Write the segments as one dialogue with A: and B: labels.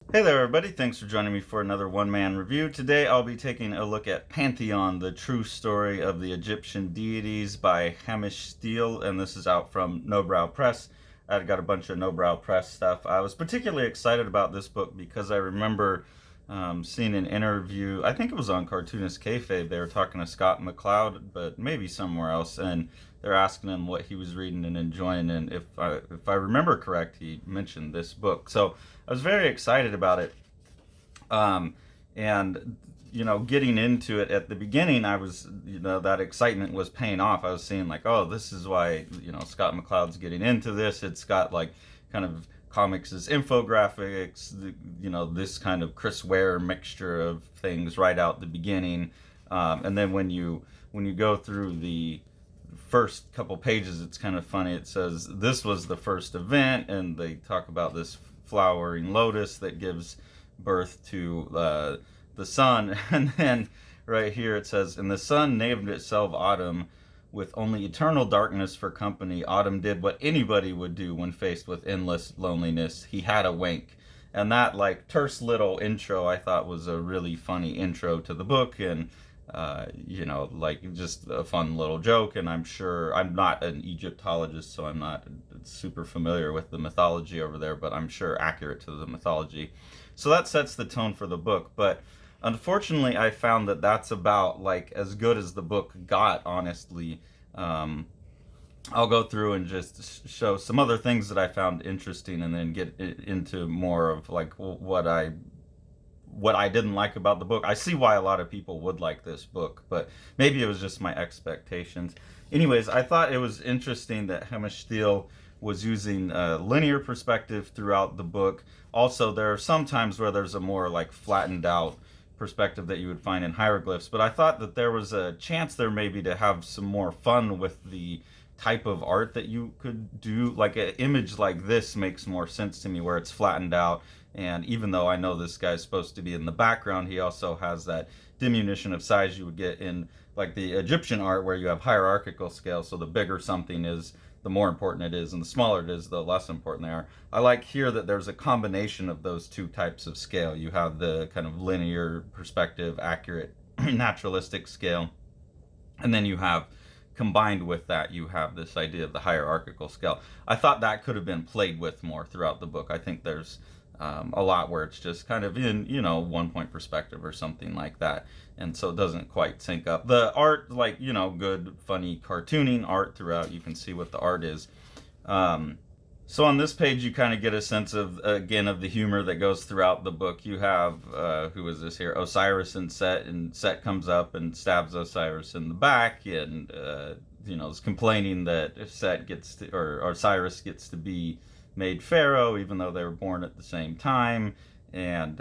A: Hey there, everybody. Thanks for joining me for another one-man review. Today I'll be taking a look at Pantheon, the true story of the Egyptian deities by Hamish Steele, and this is out from Nobrow Press. I've got a bunch of Nobrow Press stuff. I was particularly excited about this book because I remember seeing an interview, I think it was on Cartoonist Kayfabe, they were talking to Scott McCloud, but maybe somewhere else, and they're asking him what he was reading and enjoying, and if I remember correct, he mentioned this book. So I was very excited about it. Um, and getting into it at the beginning, I was, that excitement was paying off. I was seeing like, oh, this is why, Scott McCloud's getting into this. It's got like kind of comics as infographics, this kind of Chris Ware mixture of things right out the beginning. And then when you go through the first couple pages, it's kind of funny. It says this was the first event, and they talk about this flowering lotus that gives birth to the sun. And then right here it says, and the sun named itself Autumn. With only eternal darkness for company, Autumn did what anybody would do when faced with endless loneliness. He had a wink. And that like terse little intro I thought was a really funny intro to the book, and like just a fun little joke. And I'm sure I'm not an Egyptologist, so I'm not super familiar with the mythology over there, but I'm sure accurate to the mythology. So that sets the tone for the book. But unfortunately, I found that that's about like as good as the book got, honestly. I'll go through and just show some other things that I found interesting, and then get into more of like what I didn't like about the book. I see why a lot of people would like this book, but maybe it was just my expectations. Anyways, I thought it was interesting that Hamish Steele was using a linear perspective throughout the book. Also, there are some times where there's a more like flattened out perspective that you would find in hieroglyphs, but I thought that there was a chance there maybe to have some more fun with the type of art that you could do. Like an image like this makes more sense to me, where it's flattened out, and even though I know this guy's supposed to be in the background, he also has that diminution of size you would get in like the Egyptian art, where you have hierarchical scale, so the bigger something is, the more important it is, and the smaller it is, the less important they are. I like here that there's a combination of those two types of scale. You have the kind of linear perspective, accurate, naturalistic scale, and then you have, combined with that, you have this idea of the hierarchical scale. I thought that could have been played with more throughout the book. I think there's a lot where it's just kind of in, 1 point perspective or something like that. And so it doesn't quite sync up. The art, like, good, funny, cartooning art throughout. You can see what the art is. So on this page, you kind of get a sense of, again, of the humor that goes throughout the book. You have, who is this here? Osiris and Set comes up and stabs Osiris in the back, and, is complaining that Set gets to, or Osiris gets to be made pharaoh, even though they were born at the same time. And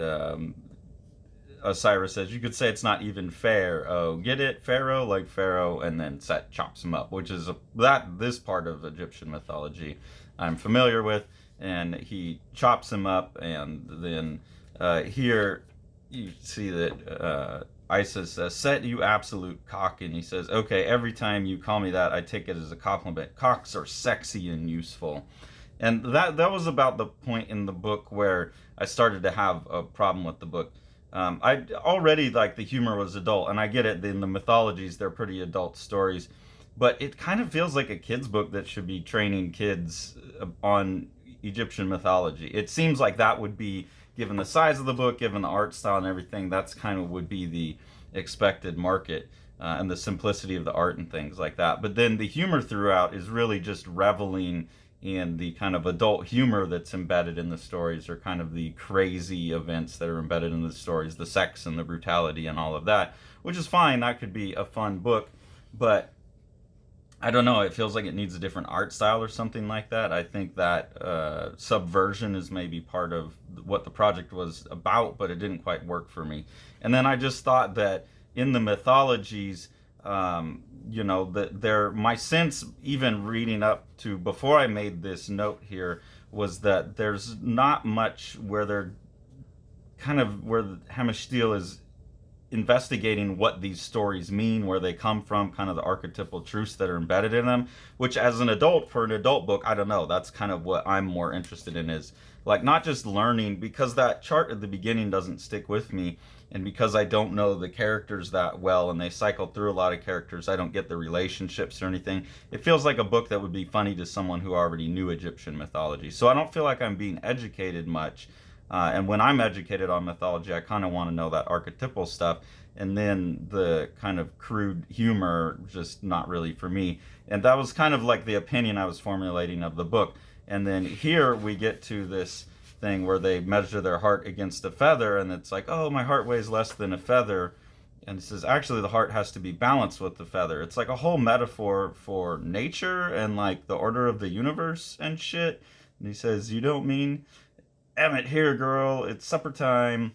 A: Osiris says, you could say it's not even fair. Oh, get it? Pharaoh, like Pharaoh. And then Set chops him up, which is this part of Egyptian mythology I'm familiar with. And he chops him up, and then here you see that Isis says, Set, you absolute cock. And he says, okay, every time you call me that, I take it as a compliment. Cocks are sexy and useful. And that was about the point in the book where I started to have a problem with the book. I already, like, the humor was adult, and I get it. In the mythologies, they're pretty adult stories, but it kind of feels like a kid's book that should be training kids on Egyptian mythology. It seems like that would be, given the size of the book, given the art style and everything, that's kind of would be the expected market, and the simplicity of the art and things like that. But then the humor throughout is really just reveling in the kind of adult humor that's embedded in the stories, or kind of the crazy events that are embedded in the stories, the sex and the brutality and all of that, which is fine. That could be a fun book, but I don't know, it feels like it needs a different art style or something like that. I think that subversion is maybe part of what the project was about, but it didn't quite work for me. And then I just thought that in the mythologies, that my sense, even reading up to before I made this note here, was that there's not much where they're kind of, where Hamish Steele is investigating what these stories mean, where they come from, kind of the archetypal truths that are embedded in them, which as an adult, for an adult book, I don't know, that's kind of what I'm more interested in, is like not just learning, because that chart at the beginning doesn't stick with me, and because I don't know the characters that well, and they cycle through a lot of characters, I don't get the relationships or anything. It feels like a book that would be funny to someone who already knew Egyptian mythology. So I don't feel like I'm being educated much. And when I'm educated on mythology, I kind of want to know that archetypal stuff. And then the kind of crude humor, just not really for me. And that was kind of like the opinion I was formulating of the book. And then here we get to this thing where they measure their heart against a feather, and it's like, oh, my heart weighs less than a feather. And it says, actually, the heart has to be balanced with the feather. It's like a whole metaphor for nature and like the order of the universe and shit. And he says, you don't mean, Emmett, here, girl, it's supper time.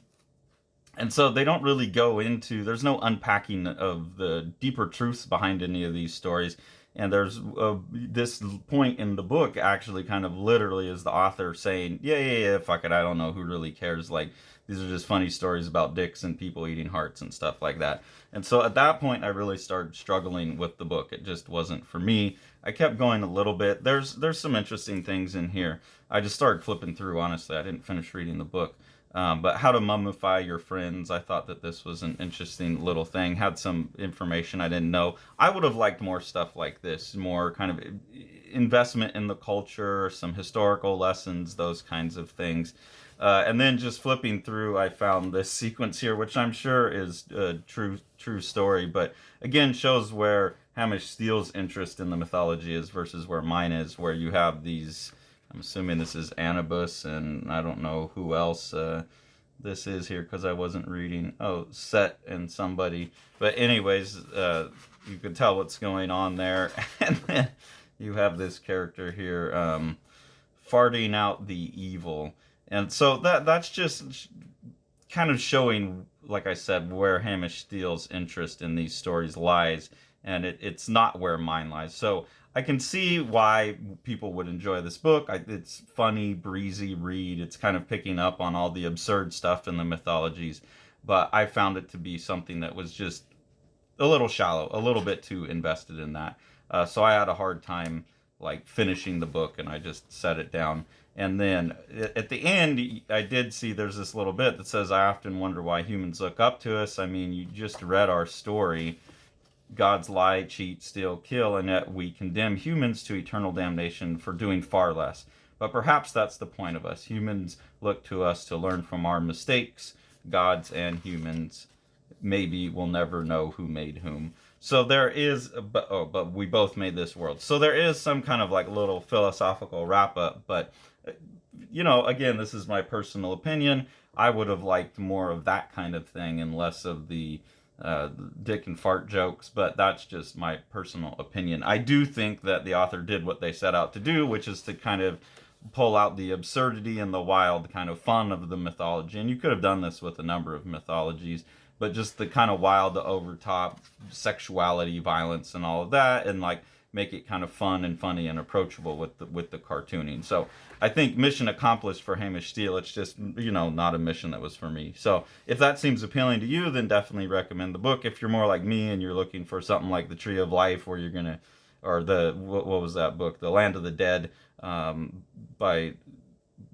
A: And so they don't really go into, there's no unpacking of the deeper truths behind any of these stories. And there's this point in the book actually kind of literally is the author saying, yeah, fuck it, I don't know who really cares. Like, these are just funny stories about dicks and people eating hearts and stuff like that. And so at that point, I really started struggling with the book. It just wasn't for me. I kept going a little bit. There's some interesting things in here. I just started flipping through, honestly. I didn't finish reading the book. But how to mummify your friends, I thought that this was an interesting little thing. Had some information I didn't know. I would have liked more stuff like this, more kind of investment in the culture, some historical lessons, those kinds of things. And then just flipping through, I found this sequence here, which I'm sure is a true story, but again shows where Hamish Steele's interest in the mythology is versus where mine is, where you have these, I'm assuming this is Anubis, and I don't know who else this is here because I wasn't reading. Oh, Set and somebody. But anyways, you can tell what's going on there. And then you have this character here farting out the evil. And so that's just kind of showing, like I said, where Hamish Steele's interest in these stories lies. And it's not where mine lies. So I can see why people would enjoy this book. It's funny, breezy read. It's kind of picking up on all the absurd stuff in the mythologies. But I found it to be something that was just a little shallow, a little bit too invested in that. So I had a hard time like finishing the book, and I just set it down. And then at the end, I did see there's this little bit that says, I often wonder why humans look up to us. I mean, you just read our story. Gods lie, cheat, steal, kill, and yet we condemn humans to eternal damnation for doing far less. But perhaps that's the point of us. Humans look to us to learn from our mistakes. Gods and humans maybe will never know who made whom. So there is, but we both made this world. So there is some kind of like little philosophical wrap up. But, you know, again, this is my personal opinion. I would have liked more of that kind of thing and less of the dick and fart jokes, but that's just my personal opinion. I do think that the author did what they set out to do, which is to kind of pull out the absurdity and the wild kind of fun of the mythology. And you could have done this with a number of mythologies, but just the kind of wild, the overtop sexuality, violence, and all of that, and like make it kind of fun and funny and approachable with the cartooning. So I think mission accomplished for Hamish Steele. It's just, you know, not a mission that was for me. So if that seems appealing to you, then definitely recommend the book. If you're more like me and you're looking for something like The Tree of Life, where you're gonna, or the what was that book, The Land of the Dead,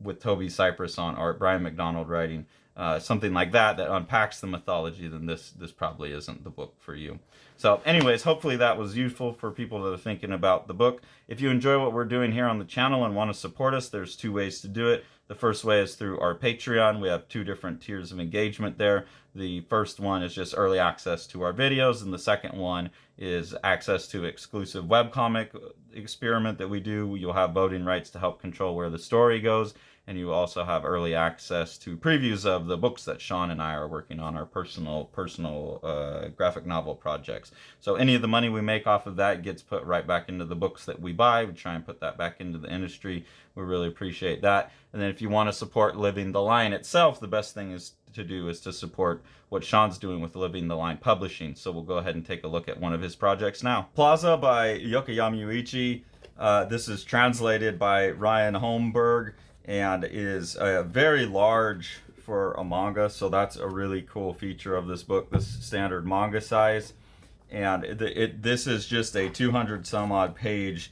A: with Toby Cypress on art, Brian McDonald writing, something like that unpacks the mythology, then this probably isn't the book for you. So anyways, hopefully that was useful for people that are thinking about the book. If you enjoy what we're doing here on the channel and want to support us, there's two ways to do it. The first way is through our Patreon. We have 2 different tiers of engagement there. The first one is just early access to our videos, and the second one is access to exclusive webcomic experiment that we do. You'll have voting rights to help control where the story goes, and you also have early access to previews of the books that Sean and I are working on, our personal graphic novel projects. So any of the money we make off of that gets put right back into the books that we buy. We try and put that back into the industry. We really appreciate that. And then if you want to support Living the Line itself, the best thing to do is to support what Sean's doing with Living the Line Publishing. So we'll go ahead and take a look at one of his projects now. Plaza by Yokoyama Yuichi. This is translated by Ryan Holmberg, and is very large for a manga, so that's a really cool feature of this book, this standard manga size. And this is just a 200 some odd page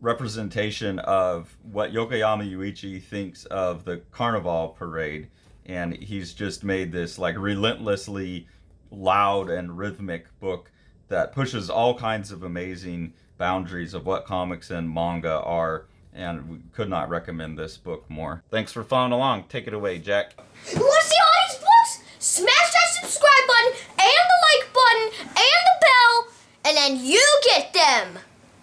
A: representation of what Yokoyama Yuichi thinks of the Carnival parade, and he's just made this like relentlessly loud and rhythmic book that pushes all kinds of amazing boundaries of what comics and manga are, and we could not recommend this book more. Thanks for following along. Take it away, Jack.
B: You want to see all these books? Smash that subscribe button and the like button and the bell, and then you get them.